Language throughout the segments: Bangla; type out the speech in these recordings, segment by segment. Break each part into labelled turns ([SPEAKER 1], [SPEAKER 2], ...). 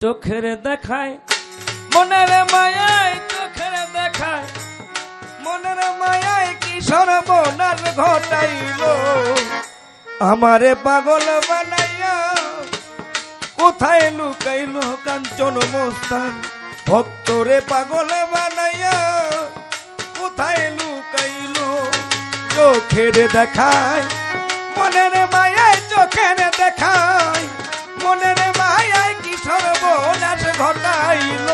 [SPEAKER 1] চোখের দেখায় মনের মায়ায়, চোখের দেখায় মনের মায়ায় কি সর্বনাশ ঘটাইল আমারে পাগল বানাইয়া। কোথায় লুকাইল কাঞ্চন মস্তান ভক্তরে পাগল বানাইয়া, কোথায় লুকাইল চোখের দেখায় মনের মায়ায়, চোখের দেখায় মনের মায়ায় কি সর্বনাশ ঘটাইল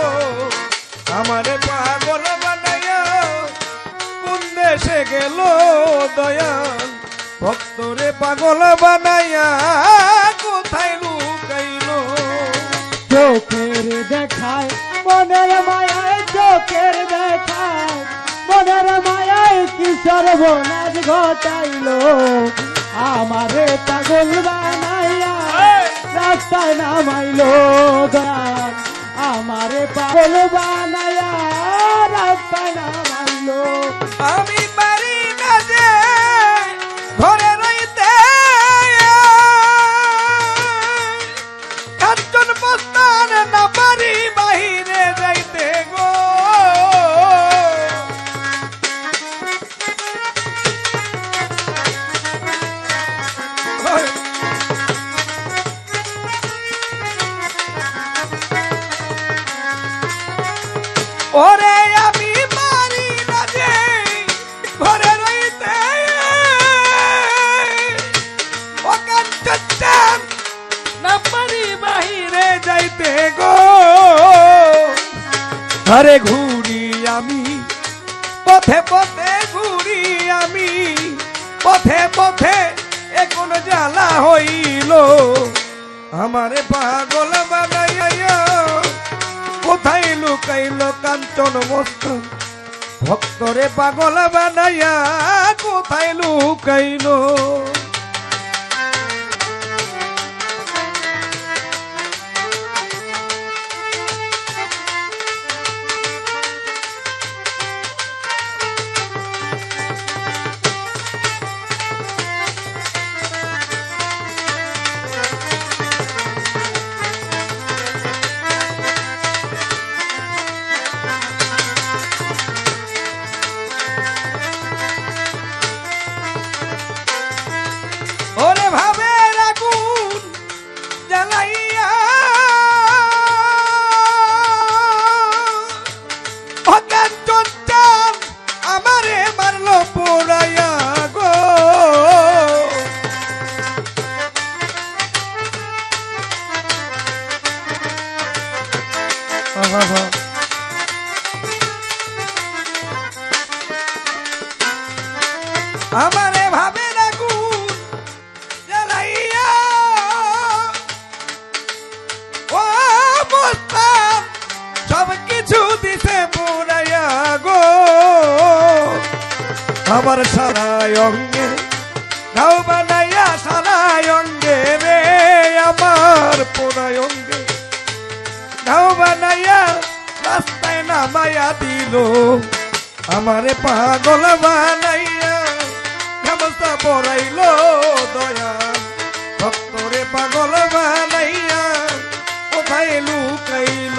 [SPEAKER 1] আমারে পাগল বানাইয়া। কোন দেশে গেল দয়াল ভক্তরে পাগল বানাইয়া, কোথায় লুকাইল
[SPEAKER 2] চোখের দেখায় মনের মায়ায়, চোখের দেখায় মনের মায়ায় কি সর্বনাশ ঘটাইল আমারে পাগল বানাইয়া। রাস্তায় নামাইল দয়াল আমারে পাগল বানাইয়া, রাস্তায় নামাইল।
[SPEAKER 1] আমি পারি না যে ঘরে রইতে, কাঞ্চন মস্তান না পারি বাহিরে যাইতে গো। ওরে আমি পারি না যে ঘরে রইতে, ও কাঞ্চন না পারি বাহিরে যাইতে গো। ঘরে ঘুরি আমি পথে পথে ঘুরি আমি, পথে পথে এখন জ্বালা হইল আমারে পাগল বানাইয়া। কোথায় লুকাইল কাঞ্চন মস্তান ভক্তরে পাগল বানাইয়া, কোথায় লুকাইল। ওরে ভাবে আগুন জ্বালাইয়া, ও কাঞ্চন চাঁদ আমারে মারলো পোড়াইয়া গো। আমারে ভাবে আগুন জ্বালাইয়া, ও মস্তান সব কিছু দিছে পুরাইয়া গো। আমার সারাই অঙ্গে ঘাও বানাইয়া, সারাই অঙ্গে রে আমার পুরাই অঙ্গে ঘাও বানাইয়া, রাস্তায় নামাইয়া দিল আমারে পাগল বানাইয়া। গামছা পরাইল দয়াল ভক্তরে পাগল বানাইয়া, কোথায় লুকাইল।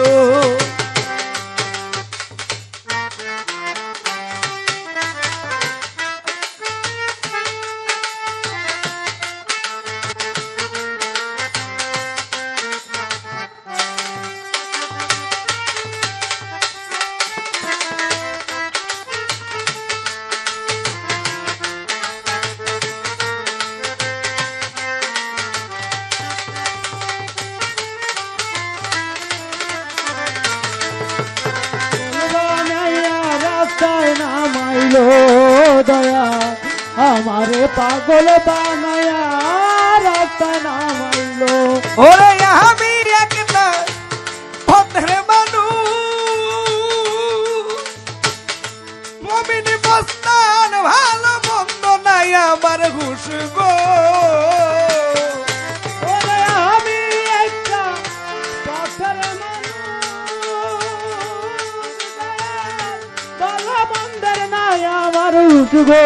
[SPEAKER 2] রাস্তায় নামাইল দয়া আমারে পাগল বানাইয়া, রাস্তায় নামাইল।
[SPEAKER 1] ওরে আমি একটা ভদ্র মানুষ, মুমিন মস্তান ভালো মন্দ নাই আমার হুশ গো।
[SPEAKER 2] ওরে আমি একটা পথের ভালো মন্দের নাই আমার হুশ গো।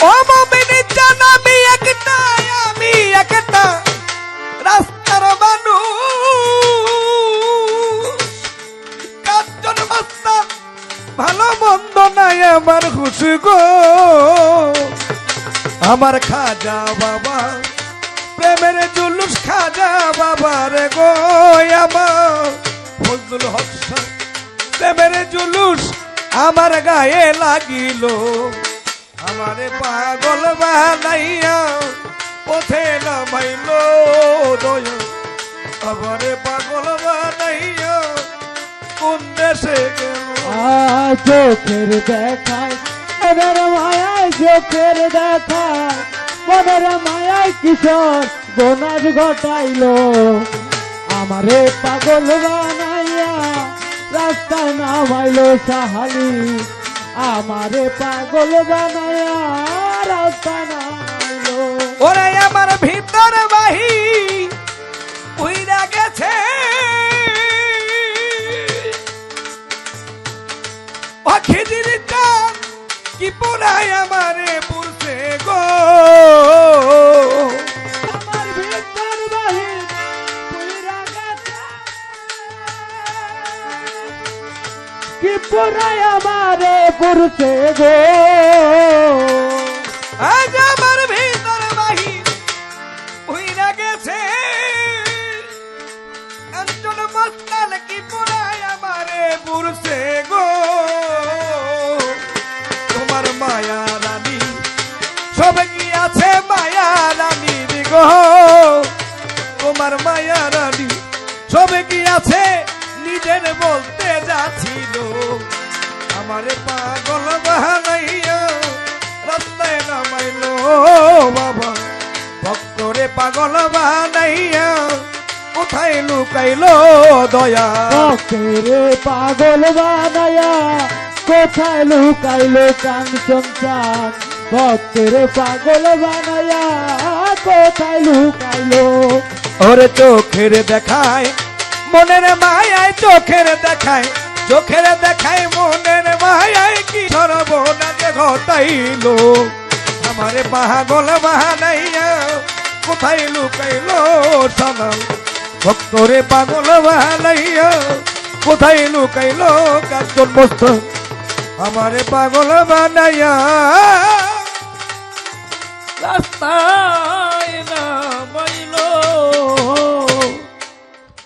[SPEAKER 1] ও মুমিন জান আমি একটা রাস্তার মানুষ, আমার হুশ গো আমার খাজা বাবা প্রেমের জুলুস খাজা বাবা রে গো আমার ফজলুল হক সাহেব প্রেমের জুলুস আমার গায়ে লাগিল আমারে পাগল বানাইয়া পথে নামাইল দয়া আমারে পাগল বানাইয়া কোন দেশে গেল
[SPEAKER 2] চোখের দেখায় মনের মায়ায় চোখের দেখায় মনের মায়ায় কিশোর বোনাস ঘটাইলো আমারে পাগল বানাইয়া রাস্তায় নামাইলো সাহালি আমারে পাগল বানাইয়া রাস্তায় নামাইলো
[SPEAKER 1] ওরে আমার ভিতর বাহি উইরা গেছে অখিদির চান কি পুরাই আমারে পুরছে গো
[SPEAKER 2] আমার ভিতর বাহির পুইরা গেছে কি পুরাই আমারে পুরছে গো
[SPEAKER 1] আজ আমার ভিতর বাহি উইরা গেছে একজন মস্তান কি পুরাই আমারে পুরছে গো তোমার মায়া রানী সবে কি আছে মায়া রানী গো তোমার মায়া রানী সবে কি আছে নিজের বলতে যাচ্ছিল আমারে পাগল বানাইয়া রাস্তায় নামাইলো বাবা ভক্তরে পাগল বানাইয়া কোথায় লুকাইলো দয়া
[SPEAKER 2] রে পাগল বানায়া কোথায় লুকাইলো কাঞ্চন চাঁদ ভক্তের পাগল বানায়া কোথায় লুকাইলো
[SPEAKER 1] ওরে চোখের দেখায় মনের মায়ায় চোখের দেখায় মনের মায়ায় কি সর্বনাশ ঘটাইলো আমারে পাগল বানাইয়া কোথায় লুকাইলো সালাম ভক্তরে পাগল বানাইয়া কোথায় লুকাইলো কাঞ্চন মস্তান আমারে পাগল বানাইয়া রাস্তা